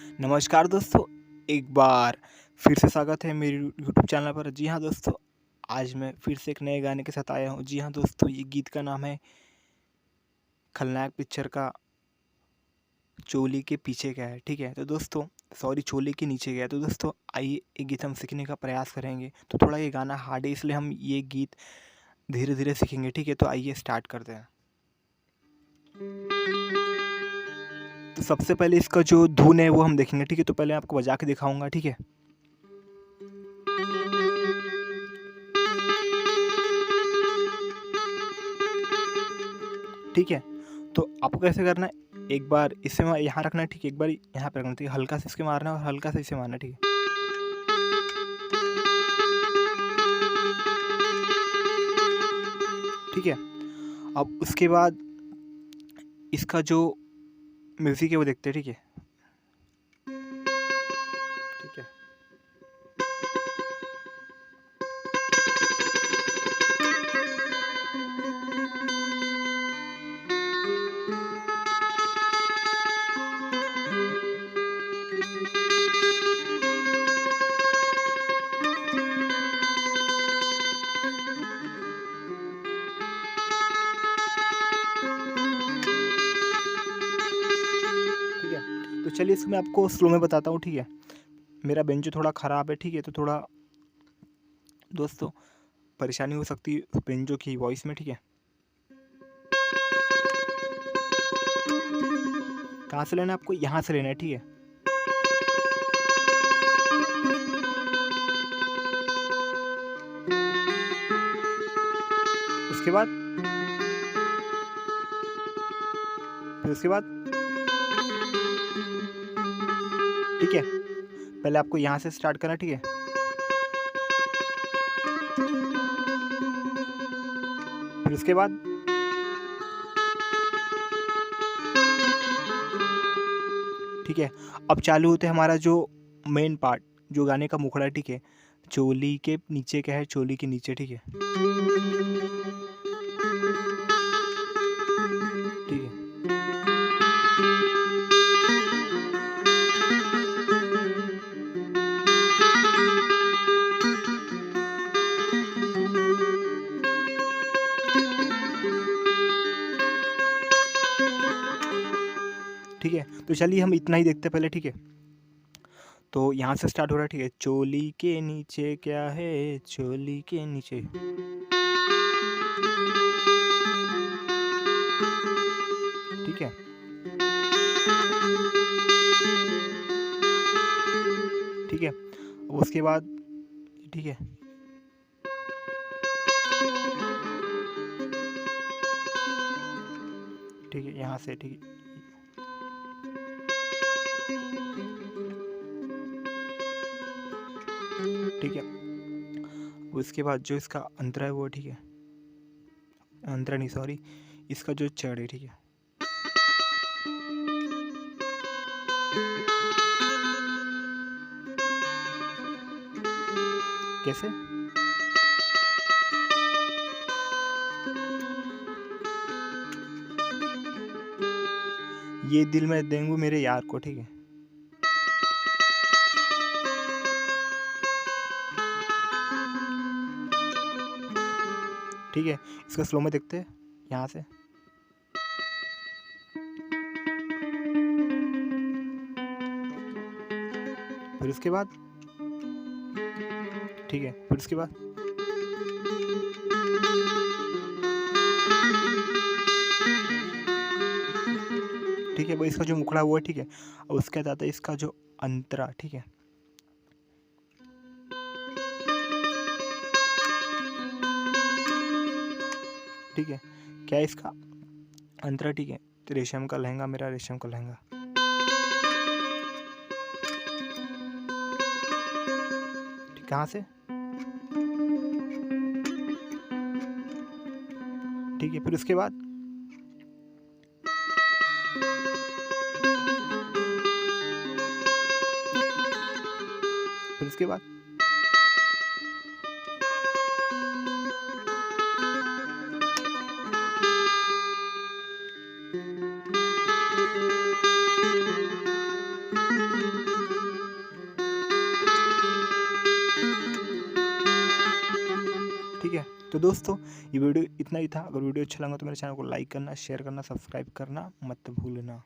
नमस्कार दोस्तों, एक बार फिर से स्वागत है मेरे यूट्यूब चैनल पर। जी हाँ दोस्तों, आज मैं फिर से एक नए गाने के साथ आया हूँ। जी हाँ दोस्तों, ये गीत का नाम है खलनायक पिक्चर का चोली के पीछे क्या है, ठीक है। तो दोस्तों सॉरी, चोली के नीचे क्या है। तो दोस्तों आइए ये गीत हम सीखने का प्रयास करेंगे। तो थोड़ा ये गाना हार्ड है, इसलिए हम ये गीत धीरे धीरे सीखेंगे, ठीक है। तो आइए स्टार्ट करते हैं। तो सबसे पहले इसका जो धुन है वो हम देखेंगे, ठीक है। तो पहले आपको बजा के दिखाऊंगा, ठीक है। ठीक है, तो आपको कैसे करना है, एक बार इसे यहाँ रखना है, ठीक है। एक बार यहाँ पे रखना है, ठीक है। हल्का से इसके मारना है और हल्का से इसे मारना है, ठीक है। ठीक है, अब उसके बाद इसका जो म्यूजिक है वो देखते हैं, ठीक है। ठीक है, ठीक है। तो चलिए इसको मैं आपको स्लो में बताता हूँ, ठीक है। मेरा बेंचो थोड़ा ख़राब है, ठीक है। तो थोड़ा दोस्तों परेशानी हो सकती है बेंचो की वॉइस में, ठीक है। कहाँ से लेना है आपको, यहाँ से लेना है, ठीक है। उसके बाद फिर उसके बाद ठीक है, पहले आपको यहाँ से स्टार्ट करना, ठीक है। फिर उसके बाद ठीक है, अब चालू होते हमारा जो मेन पार्ट, जो गाने का मुखड़ा है, ठीक है। चोली के नीचे क्या है, चोली के नीचे, ठीक है। ठीक है, ठीक है। तो चलिए हम इतना ही देखते हैं पहले, ठीक है। तो यहाँ से स्टार्ट हो रहा है, ठीक है। चोली के नीचे क्या है, चोली के नीचे, ठीक है। ठीक है, अब उसके बाद ठीक है, ठीक है, यहाँ से ठीक है, ठीक है। उसके बाद जो इसका अंतरा है वो, ठीक है। अंतरा नहीं, सॉरी, इसका जो चढ़ है, ठीक है। कैसे, ये दिल मैं देंगू मेरे यार को, ठीक है। ठीक है, इसका स्लो में देखते हैं यहाँ से। फिर उसके बाद ठीक है, फिर उसके बाद ठीक है, वो इसका जो मुखड़ा हुआ है, ठीक है। और उसके बाद आता है इसका जो अंतरा, ठीक है। ठीक है, क्या है इसका अंतरा, ठीक है। तो रेशम का लहंगा, मेरा रेशम का लहंगा, ठीक, कहाँ से, ठीक है। फिर उसके बाद फिर उसके बाद तो दोस्तों ये वीडियो इतना ही था। अगर वीडियो अच्छा लगा तो मेरे चैनल को लाइक करना, शेयर करना, सब्सक्राइब करना मत भूलना।